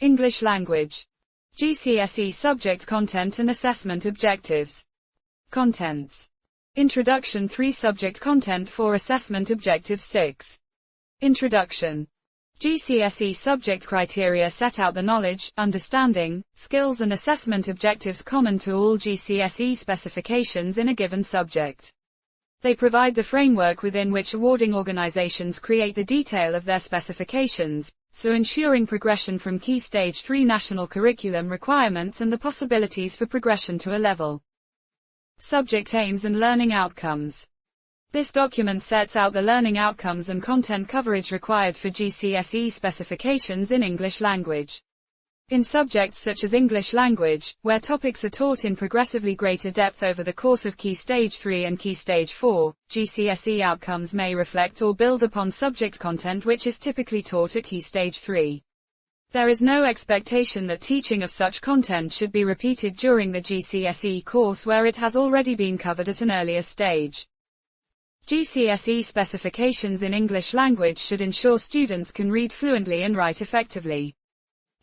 English Language. GCSE Subject Content and Assessment Objectives. Contents. Introduction 3 Subject Content 4 Assessment Objectives 6. Introduction. GCSE subject criteria set out the knowledge, understanding, skills and assessment objectives common to all GCSE specifications in a given subject. They provide the framework within which awarding organizations create the detail of their specifications, so ensuring progression from Key Stage 3 national curriculum requirements and the possibilities for progression to a level. Subject aims and learning outcomes. This document sets out the learning outcomes and content coverage required for GCSE specifications in English language. In subjects such as English language, where topics are taught in progressively greater depth over the course of Key Stage 3 and Key Stage 4, GCSE outcomes may reflect or build upon subject content which is typically taught at Key Stage 3. There is no expectation that teaching of such content should be repeated during the GCSE course where it has already been covered at an earlier stage. GCSE specifications in English language should ensure students can read fluently and write effectively.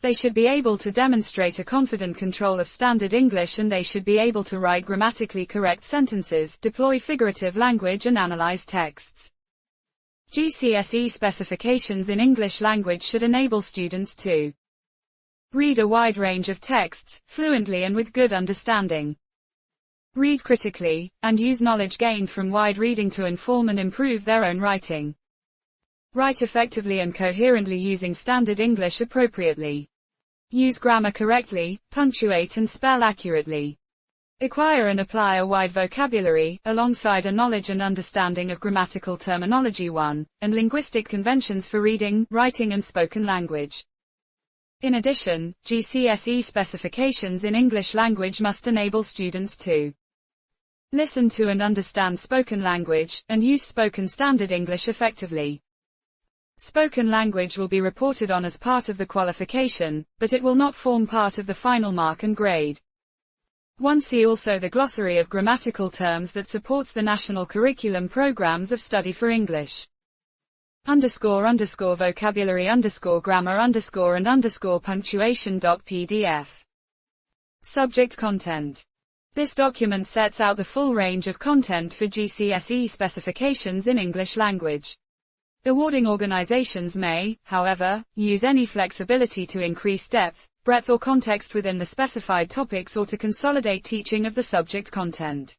They should be able to demonstrate a confident control of standard English, and they should be able to write grammatically correct sentences, deploy figurative language and analyze texts. GCSE specifications in English language should enable students to read a wide range of texts, fluently and with good understanding. Read critically, and use knowledge gained from wide reading to inform and improve their own writing. Write effectively and coherently using standard English appropriately. Use grammar correctly, punctuate and spell accurately. Acquire and apply a wide vocabulary, alongside a knowledge and understanding of grammatical terminology and linguistic conventions for reading, writing and spoken language. In addition, GCSE specifications in English language must enable students to listen to and understand spoken language, and use spoken standard English effectively. Spoken language will be reported on as part of the qualification, but it will not form part of the final mark and grade. See also the glossary of grammatical terms that supports the national curriculum programs of study for English. __vocabulary _grammar _ punctuation.pdf. Subject content. This document sets out the full range of content for GCSE specifications in English language. Awarding organizations may, however, use any flexibility to increase depth, breadth or context within the specified topics or to consolidate teaching of the subject content.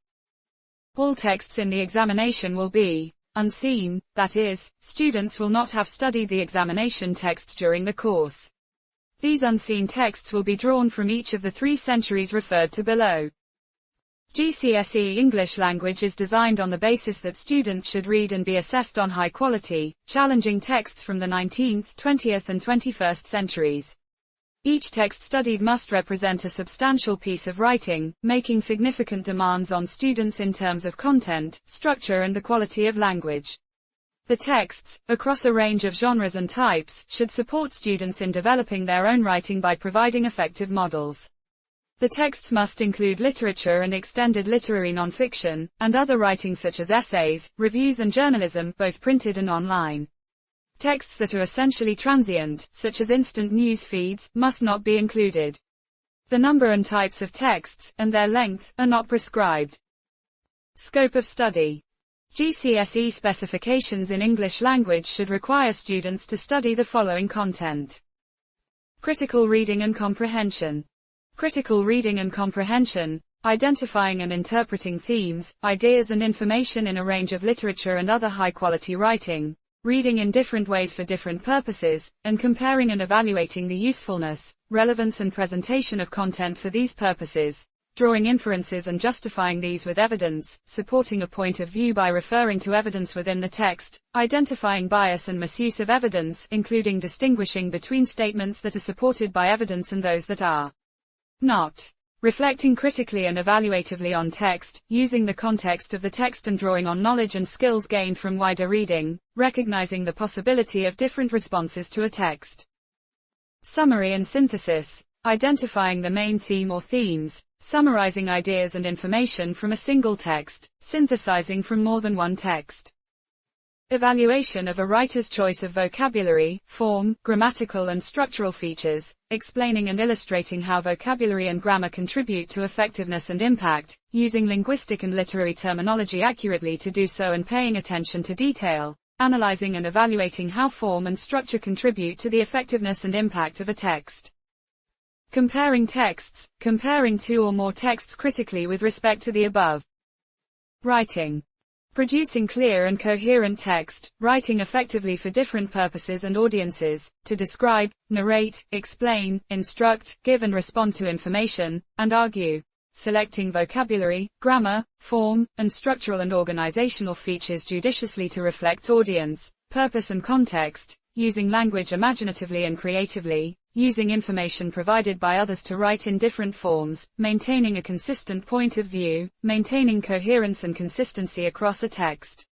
All texts in the examination will be unseen, that is, students will not have studied the examination text during the course. These unseen texts will be drawn from each of the 3 centuries referred to below. GCSE English language is designed on the basis that students should read and be assessed on high-quality, challenging texts from the 19th, 20th and 21st centuries. Each text studied must represent a substantial piece of writing, making significant demands on students in terms of content, structure and the quality of language. The texts, across a range of genres and types, should support students in developing their own writing by providing effective models. The texts must include literature and extended literary nonfiction, and other writing such as essays, reviews and journalism, both printed and online. Texts that are essentially transient, such as instant news feeds, must not be included. The number and types of texts, and their length, are not prescribed. Scope of study. GCSE specifications in English language should require students to study the following content. Critical reading and comprehension. Critical reading and comprehension, identifying and interpreting themes, ideas and information in a range of literature and other high-quality writing, reading in different ways for different purposes, and comparing and evaluating the usefulness, relevance and presentation of content for these purposes, drawing inferences and justifying these with evidence, supporting a point of view by referring to evidence within the text, identifying bias and misuse of evidence, including distinguishing between statements that are supported by evidence and those that are not. Reflecting critically and evaluatively on text, using the context of the text and drawing on knowledge and skills gained from wider reading, recognizing the possibility of different responses to a text. Summary and synthesis, identifying the main theme or themes, summarizing ideas and information from a single text, synthesizing from more than one text. Evaluation of a writer's choice of vocabulary, form, grammatical and structural features, explaining and illustrating how vocabulary and grammar contribute to effectiveness and impact, using linguistic and literary terminology accurately to do so and paying attention to detail, analyzing and evaluating how form and structure contribute to the effectiveness and impact of a text. Comparing texts, comparing two or more texts critically with respect to the above. Writing. Producing clear and coherent text, writing effectively for different purposes and audiences, to describe, narrate, explain, instruct, give and respond to information, and argue. Selecting vocabulary, grammar, form, and structural and organizational features judiciously to reflect audience, purpose and context, using language imaginatively and creatively, using information provided by others to write in different forms, maintaining a consistent point of view, maintaining coherence and consistency across a text.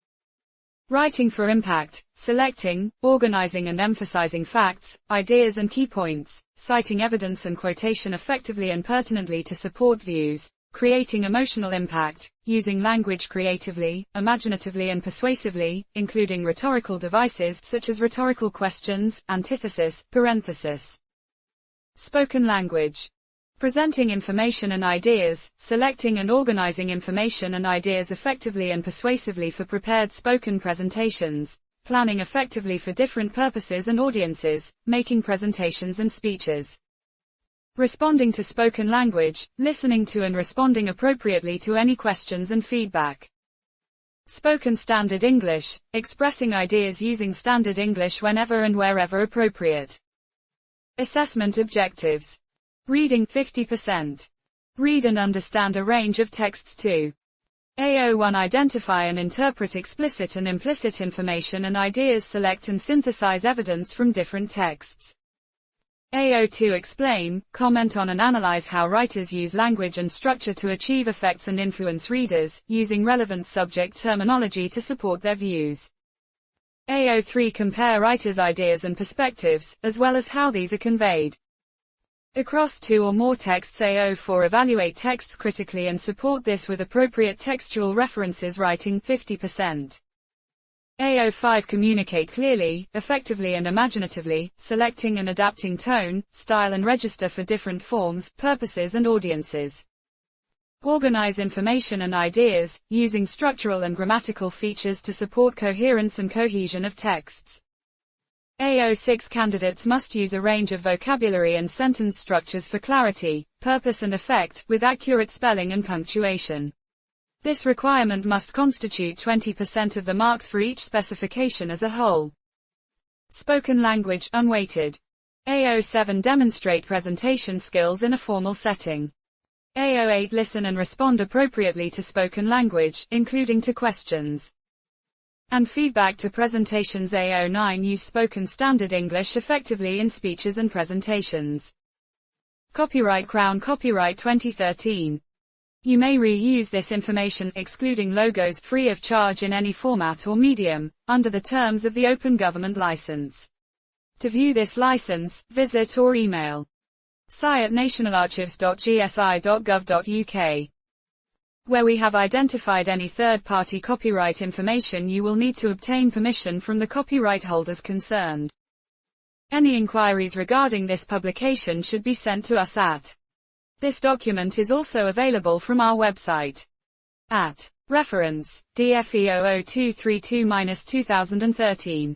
Writing for impact, selecting, organizing and emphasizing facts, ideas and key points, citing evidence and quotation effectively and pertinently to support views, creating emotional impact, using language creatively, imaginatively and persuasively, including rhetorical devices such as rhetorical questions, antithesis, parenthesis. Spoken language. Presenting information and ideas, selecting and organizing information and ideas effectively and persuasively for prepared spoken presentations, planning effectively for different purposes and audiences, making presentations and speeches. Responding to spoken language, listening to and responding appropriately to any questions and feedback. Spoken standard English, expressing ideas using standard English whenever and wherever appropriate. Assessment objectives. Reading 50%. Read and understand a range of texts 2. AO1 Identify and interpret explicit and implicit information and ideas. Select and synthesize evidence from different texts. AO2 Explain, comment on and analyze how writers use language and structure to achieve effects and influence readers, using relevant subject terminology to support their views. AO3 Compare writers' ideas and perspectives, as well as how these are conveyed. Across two or more texts. AO4 Evaluate texts critically and support this with appropriate textual references. Writing 50%. AO5 Communicate clearly, effectively and imaginatively, selecting and adapting tone, style and register for different forms, purposes and audiences. Organize information and ideas, using structural and grammatical features to support coherence and cohesion of texts. AO6 Candidates must use a range of vocabulary and sentence structures for clarity, purpose and effect, with accurate spelling and punctuation. This requirement must constitute 20% of the marks for each specification as a whole. Spoken language, unweighted. AO7 Demonstrate presentation skills in a formal setting. AO8 Listen and respond appropriately to spoken language, including to questions and feedback to presentations. AO9 Use spoken standard English effectively in speeches and presentations. Copyright Crown Copyright 2013. You may reuse this information, excluding logos, free of charge in any format or medium, under the terms of the Open Government License. To view this license, visit or email sci@nationalarchives.gsi.gov.uk. Where we have identified any third-party copyright information, you will need to obtain permission from the copyright holders concerned. Any inquiries regarding this publication should be sent to us at. This document is also available from our website at reference DFE 00232-2013.